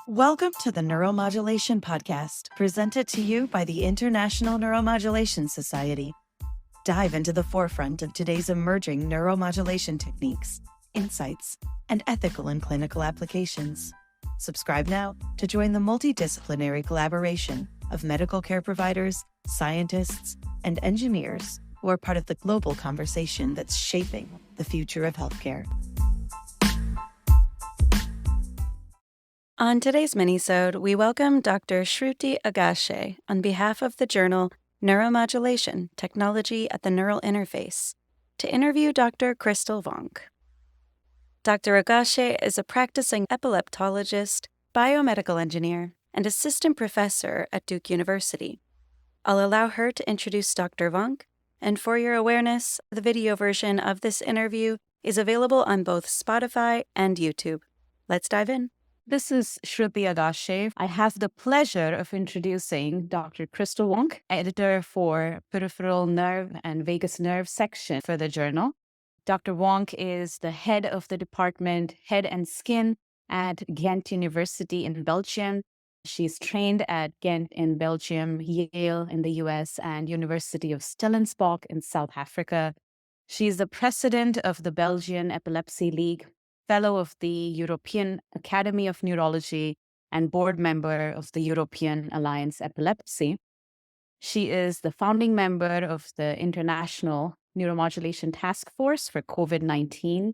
Welcome to the Neuromodulation Podcast, presented to you by the International Neuromodulation Society. Dive into the forefront of today's emerging neuromodulation techniques, insights, and ethical and clinical applications. Subscribe now to join the multidisciplinary collaboration of medical care providers, scientists, and engineers who are part of the global conversation that's shaping the future of healthcare. On today's minisode, we welcome Dr. Shruti Agashe on behalf of the journal Neuromodulation, Technology at the Neural Interface, to interview Dr. Kristl Vonck. Dr. Agashe is a practicing epileptologist, biomedical engineer, and assistant professor at Duke University. I'll allow her to introduce Dr. Vonck, and for your awareness, the video version of this interview is available on both Spotify and YouTube. Let's dive in. This is Shruti Agashe. I have the pleasure of introducing Dr. Kristl Vonck, editor for Peripheral Nerve and Vagus Nerve section for the journal. Dr. Vonck is the head of the department Head and Skin at Ghent University in Belgium. She's trained at Ghent in Belgium, Yale in the US, and University of Stellenbosch in South Africa. She's the president of the Belgian Epilepsy League, fellow of the European Academy of Neurology, and board member of the European Alliance Epilepsy. She is the founding member of the International Neuromodulation Task Force for COVID-19.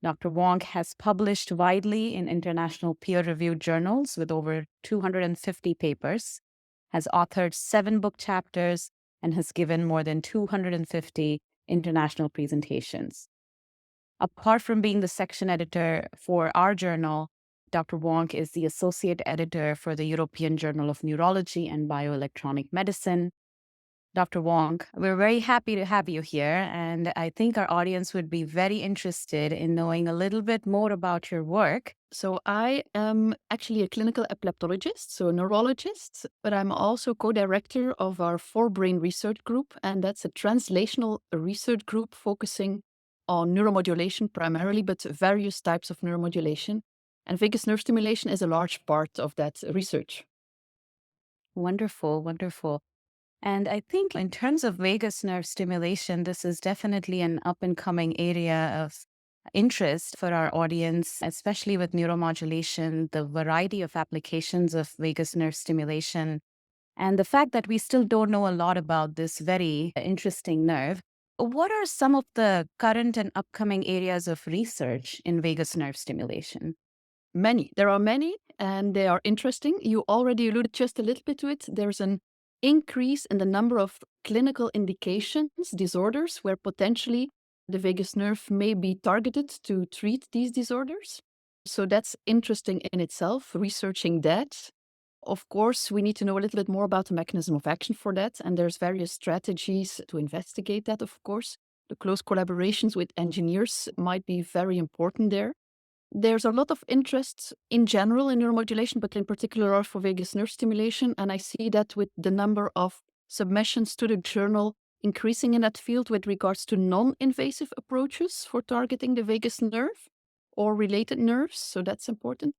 Dr. Vonck has published widely in international peer-reviewed journals with over 250 papers, has authored 7 book chapters, and has given more than 250 international presentations. Apart from being the section editor for our journal, Dr. Vonck is the associate editor for the European Journal of Neurology and Bioelectronic Medicine. Dr. Vonck, we're very happy to have you here, and I think our audience would be very interested in knowing a little bit more about your work. So I am actually a clinical epileptologist, so a neurologist, but I'm also co-director of our four-brain research group, and that's a translational research group focusing on neuromodulation primarily, but various types of neuromodulation. And vagus nerve stimulation is a large part of that research. Wonderful, wonderful. And I think in terms of vagus nerve stimulation, this is definitely an up-and-coming area of interest for our audience, especially with neuromodulation, the variety of applications of vagus nerve stimulation, and the fact that we still don't know a lot about this very interesting nerve. What are some of the current and upcoming areas of research in vagus nerve stimulation? Many. There are many, and they are interesting. You already alluded just a little bit to it. There's an increase in the number of clinical indications, disorders, where potentially the vagus nerve may be targeted to treat these disorders. So that's interesting in itself, researching that. Of course, we need to know a little bit more about the mechanism of action for that, and there's various strategies to investigate that, of course. The close collaborations with engineers might be very important there. There's a lot of interest in general in neuromodulation, but in particular for vagus nerve stimulation, and I see that with the number of submissions to the journal increasing in that field with regards to non-invasive approaches for targeting the vagus nerve or related nerves, so that's important.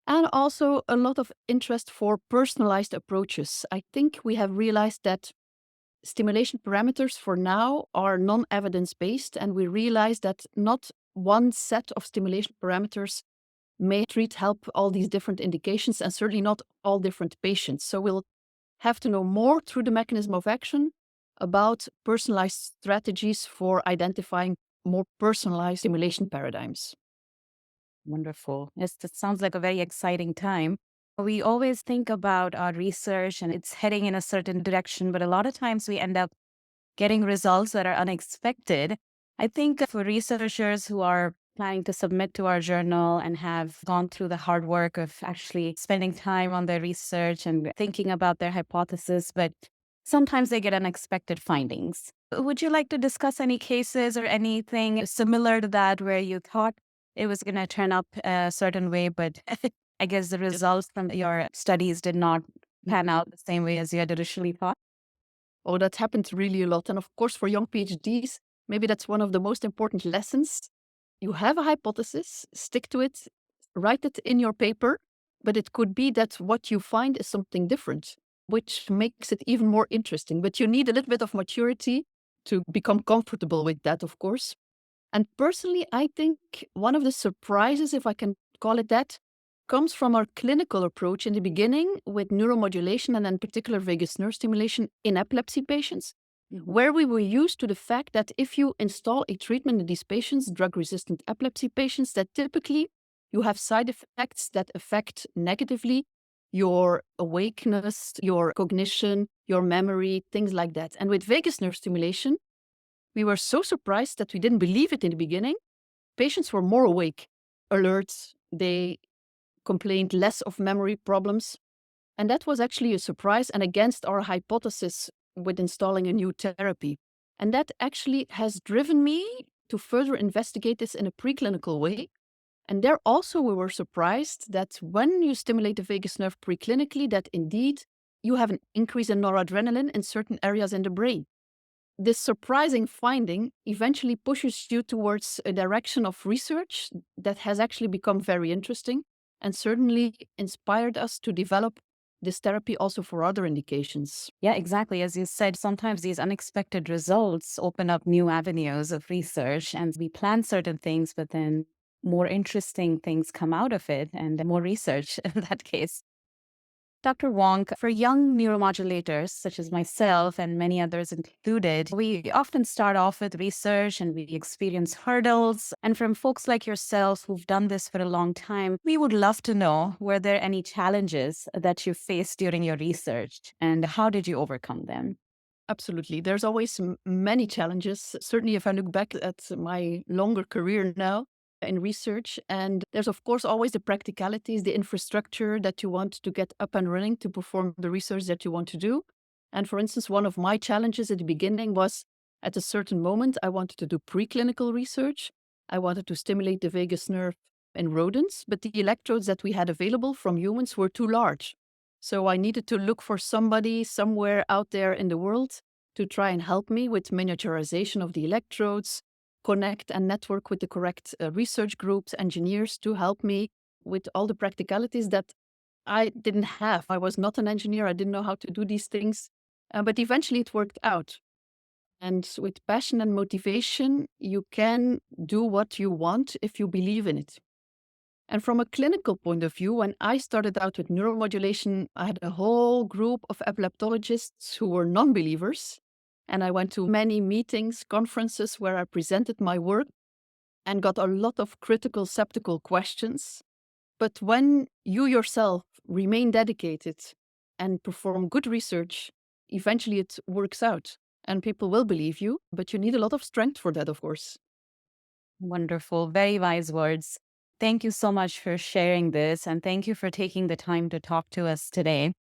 And also a lot of interest for personalized approaches. I think we have realized that stimulation parameters for now are non-evidence-based, and we realize that not one set of stimulation parameters may help all these different indications, and certainly not all different patients. So we'll have to know more through the mechanism of action about personalized strategies for identifying more personalized stimulation paradigms. Wonderful. Yes, that sounds like a very exciting time. We always think about our research and it's heading in a certain direction, but a lot of times we end up getting results that are unexpected. I think for researchers who are planning to submit to our journal and have gone through the hard work of actually spending time on their research and thinking about their hypothesis, but sometimes they get unexpected findings. Would you like to discuss any cases or anything similar to that where you thought it was going to turn up a certain way, but I guess the results from your studies did not pan out the same way as you had initially thought? Oh, that happens really a lot. And of course, for young PhDs, maybe that's one of the most important lessons. You have a hypothesis, stick to it, write it in your paper, but it could be that what you find is something different, which makes it even more interesting. But you need a little bit of maturity to become comfortable with that, of course. And personally, I think one of the surprises, if I can call it that, comes from our clinical approach in the beginning with neuromodulation and in particular vagus nerve stimulation in epilepsy patients, where we were used to the fact that if you install a treatment in these patients, drug resistant epilepsy patients, that typically you have side effects that affect negatively your awakeness, your cognition, your memory, things like that. And with vagus nerve stimulation, we were so surprised that we didn't believe it in the beginning. Patients were more awake, alert, they complained less of memory problems. And that was actually a surprise and against our hypothesis with installing a new therapy. And that actually has driven me to further investigate this in a preclinical way. And there also we were surprised that when you stimulate the vagus nerve preclinically, that indeed you have an increase in noradrenaline in certain areas in the brain. This surprising finding eventually pushes you towards a direction of research that has actually become very interesting and certainly inspired us to develop this therapy also for other indications. Yeah, exactly. As you said, sometimes these unexpected results open up new avenues of research, and we plan certain things, but then more interesting things come out of it and more research in that case. Dr. Vonck, for young neuromodulators such as myself and many others included, we often start off with research and we experience hurdles. And from folks like yourself who've done this for a long time, we would love to know, were there any challenges that you faced during your research and how did you overcome them? Absolutely. There's always many challenges. Certainly, if I look back at my longer career now in research, and there's, of course, always the practicalities, the infrastructure that you want to get up and running to perform the research that you want to do. And for instance, one of my challenges at the beginning was at a certain moment, I wanted to do preclinical research. I wanted to stimulate the vagus nerve in rodents, but the electrodes that we had available from humans were too large. So I needed to look for somebody somewhere out there in the world to try and help me with miniaturization of the electrodes, connect and network with the correct research groups, engineers to help me with all the practicalities that I didn't have. I was not an engineer. I didn't know how to do these things. But eventually it worked out. And with passion and motivation, you can do what you want if you believe in it. And from a clinical point of view, when I started out with neuromodulation, I had a whole group of epileptologists who were non believers. And I went to many meetings, conferences where I presented my work and got a lot of critical, skeptical questions. But when you yourself remain dedicated and perform good research, eventually it works out and people will believe you. But you need a lot of strength for that, of course. Wonderful. Very wise words. Thank you so much for sharing this and thank you for taking the time to talk to us today.